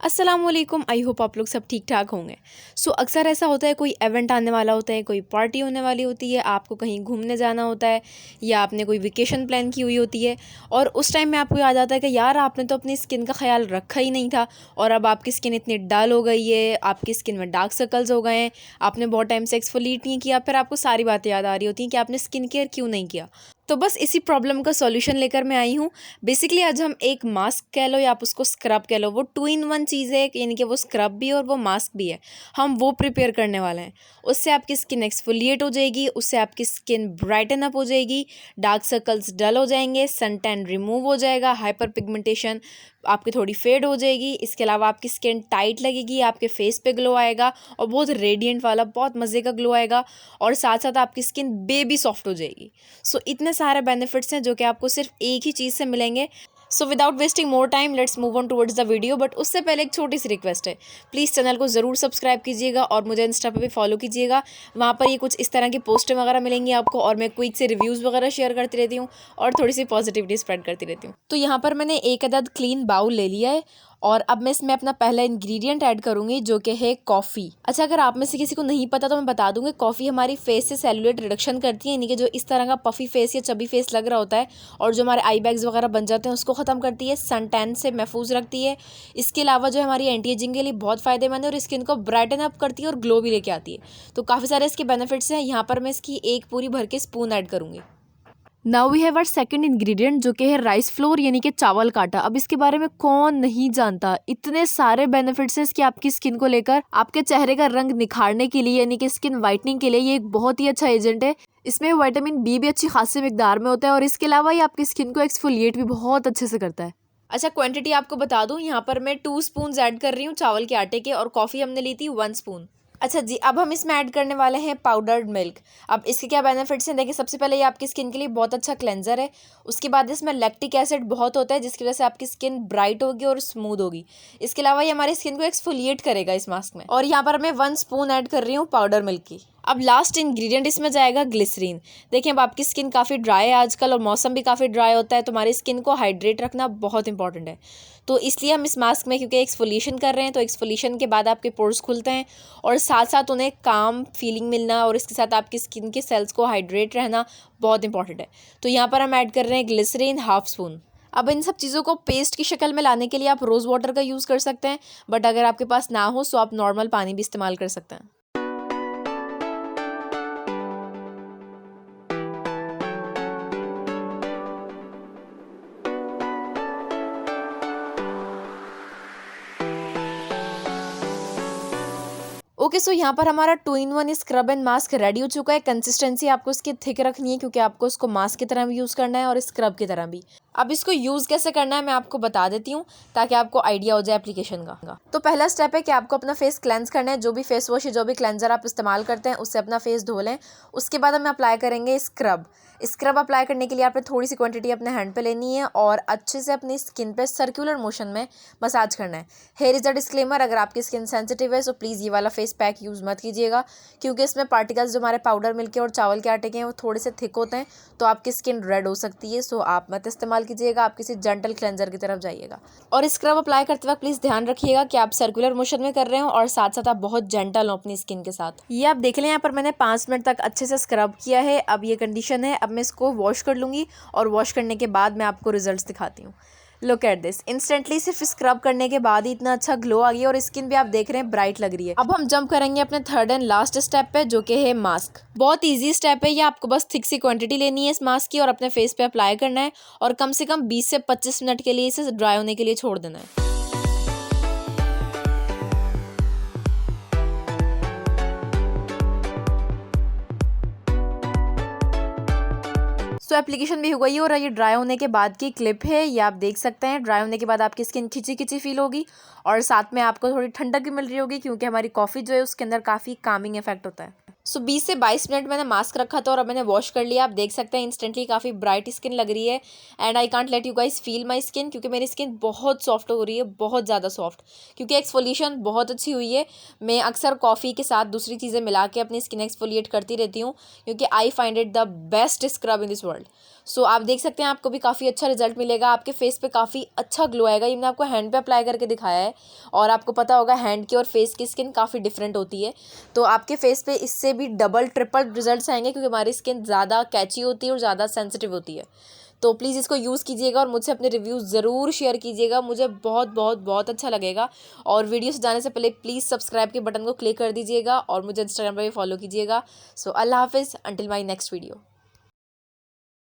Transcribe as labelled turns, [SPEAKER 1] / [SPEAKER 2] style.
[SPEAKER 1] अस्सलामुअलैकुम। I hope आप लोग सब ठीक ठाक होंगे। अक्सर ऐसा होता है, कोई इवेंट आने वाला होता है, कोई पार्टी होने वाली होती है, आपको कहीं घूमने जाना होता है या आपने कोई वेकेशन प्लान की हुई होती है और उस टाइम में आपको याद आता है कि यार आपने तो अपनी स्किन का ख्याल रखा ही नहीं था और अब आपकी स्किन इतनी डल हो गई है, आपकी स्किन में डार्क सर्कल्स हो गए हैं, आपने बहुत टाइम से एक्सफोलिएट नहीं किया, फिर आपको सारी बातें याद आ रही होती हैं कि आपने स्किन केयर क्यों नहीं किया। तो बस इसी प्रॉब्लम का सॉल्यूशन लेकर मैं आई हूँ। बेसिकली आज हम एक मास्क कह लो या आप उसको स्क्रब कह लो, वो 2 in 1 चीज़ है, यानी कि वो स्क्रब भी है और वो मास्क भी है। हम वो प्रिपेयर करने वाले हैं। उससे आपकी स्किन एक्सफोलिएट हो जाएगी, उससे आपकी स्किन ब्राइटन अप हो जाएगी, डार्क सर्कल्स डल हो जाएंगे, सन टैन रिमूव हो जाएगा, हाइपर पिगमेंटेशन आपकी थोड़ी फेड हो जाएगी। इसके अलावा आपकी स्किन टाइट लगेगी, आपके फेस पे ग्लो आएगा और बहुत रेडिएंट वाला बहुत मज़े का ग्लो आएगा और साथ साथ आपकी स्किन बेबी सॉफ्ट हो जाएगी। इतने सारे बेनिफिट्स हैं जो कि आपको सिर्फ एक ही चीज़ से मिलेंगे। Without wasting more time let's move on towards the video. But उससे पहले एक छोटी सी रिक्वेस्ट है, प्लीज़ चैनल को ज़रूर सब्सक्राइब कीजिएगा और मुझे इंस्टा पे भी फॉलो कीजिएगा। वहाँ पर ये कुछ इस तरह की पोस्टें वगैरह मिलेंगी आपको और मैं क्विक से रिव्यूज़ वगैरह शेयर करती रहती हूँ और थोड़ी सी पॉजिटिविटी स्प्रेड करती रहती हूँ। तो यहाँ पर मैंने एक अदद क्लीन बाउल ले लिया है और अब मैं इसमें अपना पहला इंग्रेडिएंट ऐड करूँगी जो कि है कॉफ़ी। अच्छा, अगर आप में से किसी को नहीं पता तो मैं बता दूँगी, कॉफ़ी हमारी फेस से सेलुलेट रिडक्शन करती है, यानी कि जो इस तरह का पफ़ी फेस या चबी फेस लग रहा होता है और जो हमारे आई बैग्स वगैरह बन जाते हैं उसको ख़त्म करती है, सन टैन से महफूज रखती है। इसके अलावा जो हमारी एंटी एजिंग के लिए बहुत फ़ायदेमंद है और स्किन को ब्राइटन अप करती है और ग्लो भी लेके आती है। तो काफ़ी सारे इसके बेनिफिट्स हैं। यहाँ पर मैं इसकी एक पूरी भर के स्पून ऐड करूँगी। Now we have our second ingredient जो कि है राइस फ्लोर, यानी कि चावल का आटा। अब इसके बारे में कौन नहीं जानता, इतने सारे बेनिफिट्स हैं इसके आपकी स्किन को लेकर। आपके चेहरे का रंग निखारने के लिए, यानी कि स्किन वाइटनिंग के लिए ये एक बहुत ही अच्छा एजेंट है। इसमें विटामिन बी भी अच्छी खासी मिकदार में होता है और इसके अलावा ये आपकी स्किन को एक्सफोलिएट भी बहुत अच्छे से करता है। अच्छा, क्वांटिटी आपको बता दूं, यहाँ पर मैं 2 स्पून ऐड कर रही हूँ चावल के आटे के और कॉफ़ी हमने ली थी 1 स्पून। अच्छा जी, अब हम इसमें ऐड करने वाले हैं पाउडर्ड मिल्क। अब इसके क्या बेनिफिट्स हैं, देखिए सबसे पहले ये आपकी स्किन के लिए बहुत अच्छा क्लेंजर है। उसके बाद इसमें लैक्टिक एसिड बहुत होता है जिसकी वजह से आपकी स्किन ब्राइट होगी और स्मूथ होगी। इसके अलावा ये हमारी स्किन को एक्सफोलिएट करेगा इस मास्क में। और यहाँ पर मैं 1 स्पून ऐड कर रही हूँ पाउडर मिल्क की। अब लास्ट इंग्रेडिएंट इसमें जाएगा ग्लिसरीन। देखिए, अब आपकी स्किन काफ़ी ड्राई है आजकल और मौसम भी काफ़ी ड्राई होता है, तो हमारी स्किन को हाइड्रेट रखना बहुत इंपॉर्टेंट है। तो इसलिए हम इस मास्क में क्योंकि एक्सफोलिएशन कर रहे हैं, तो एक्सफोलिएशन के बाद आपके पोर्स खुलते हैं और साथ साथ उन्हें काम फीलिंग मिलना और इसके साथ आपकी स्किन के सेल्स को हाइड्रेट रहना बहुत इंपॉर्टेंट है। तो यहाँ पर हम ऐड कर रहे हैं ग्लिसरीन 1/2 स्पून। अब इन सब चीज़ों को पेस्ट की शक्ल में लाने के लिए आप रोज़ वाटर का यूज़ कर सकते हैं, बट अगर आपके पास ना हो तो आप नॉर्मल पानी भी इस्तेमाल कर सकते हैं। ओके, यहाँ पर हमारा 2 in 1 scrub and mask ready हो चुका है। कंसिस्टेंसी आपको इसकी थिक रखनी है क्योंकि आपको इसको मास्क की तरह भी यूज़ करना है और स्क्रब की तरह भी। अब इसको यूज़ कैसे करना है मैं आपको बता देती हूँ ताकि आपको आइडिया हो जाए एप्लीकेशन का। तो पहला स्टेप है कि आपको अपना फेस क्लेंस करना है। जो भी फेस वॉश या जो भी क्लेंजर आप इस्तेमाल करते हैं उससे अपना फेस धो लें। उसके बाद हम अप्लाई करेंगे स्क्रब। स्क्रब अप्लाई करने के लिए आपने थोड़ी सी क्वांटिटी अपने हैंड पे लेनी है और अच्छे से अपनी स्किन पे सर्कुलर मोशन में मसाज करना है। हेयर इज़ अ डिस्क्लेमर, अगर आपकी स्किन सेंसिटिव है तो प्लीज़ ये वाला फेस पैक यूज़ मत कीजिएगा क्योंकि इसमें पार्टिकल्स जो हमारे पाउडर मिल्क के और चावल के आटे के हैं वो थोड़े से थिक होते हैं, तो आपकी स्किन रेड हो सकती है। आप मत इस्तेमाल कीजिएगा, आप किसी जेंटल क्लेंजर की तरफ जाइएगा। और स्क्रब अप्लाई करते वक्त प्लीज़ ध्यान रखिएगा कि आप सर्कुलर मोशन में कर रहे हो और साथ साथ आप बहुत जेंटल हो अपनी स्किन के साथ। ये आप देख लें, यहाँ पर मैंने 5 मिनट तक अच्छे से स्क्रब किया है। अब ये कंडीशन है, अब मैं इसको वॉश कर लूँगी और वॉश करने के बाद मैं आपको रिजल्ट्स दिखाती हूँ। लुक एट दिस, इंस्टेंटली सिर्फ स्क्रब करने के बाद ही इतना अच्छा ग्लो आ गया और स्किन भी आप देख रहे हैं ब्राइट लग रही है। अब हम जंप करेंगे अपने थर्ड एंड लास्ट स्टेप पे जो कि है मास्क। बहुत इजी स्टेप है ये, आपको बस थिक सी क्वांटिटी लेनी है इस मास्क की और अपने फेस पे अप्लाई करना है और कम से कम 20 से 25 मिनट के लिए इसे ड्राई होने के लिए छोड़ देना है। एप्लीकेशन भी हो गई है और ये ड्राई होने के बाद की क्लिप है, ये आप देख सकते हैं। ड्राई होने के बाद आपकी स्किन खिंची खिंची फील होगी और साथ में आपको थोड़ी ठंडक भी मिल रही होगी क्योंकि हमारी कॉफ़ी जो है उसके अंदर काफ़ी कामिंग इफेक्ट होता है। सो 20 से 22 मिनट मैंने मास्क रखा था और अब मैंने वॉश कर लिया। आप देख सकते हैं इंस्टेंटली काफ़ी ब्राइट स्किन लग रही है। And I can't let you guys feel my skin, क्योंकि मेरी स्किन बहुत सॉफ्ट हो रही है, बहुत ज़्यादा सॉफ्ट, क्योंकि एक्सफोलिएशन बहुत अच्छी हुई है। मैं अक्सर कॉफ़ी के साथ दूसरी चीज़ें मिला के अपनी स्किन एक्सफोलिएट करती रहती हूँ, क्योंकि I find it the best scrub in this world. So आप देख सकते हैं आपको भी काफ़ी अच्छा रिजल्ट मिलेगा, आपके फेस पे काफ़ी अच्छा ग्लो आएगा। ये मैंने आपको हैंड पे अप्लाई करके दिखाया है और आपको पता होगा हैंड की और फेस की स्किन काफ़ी डिफरेंट होती है। तो आपके फेस पे इससे भी डबल ट्रिपल रिजल्ट्स आएंगे, क्योंकि हमारी स्किन ज़्यादा कैची होती है और ज़्यादा सेंसिटिव होती है। तो प्लीज़ इसको यूज़ कीजिएगा और मुझसे अपने रिव्यूज़ ज़रूर शेयर कीजिएगा, मुझे बहुत बहुत बहुत अच्छा लगेगा। और वीडियो से जाने से पहले प्लीज़ सब्सक्राइब के बटन को क्लिक कर दीजिएगा और मुझे इंस्टाग्राम पर भी फॉलो कीजिएगा। सो अल्लाह हाफिज़, अंटिल माई नेक्स्ट वीडियो।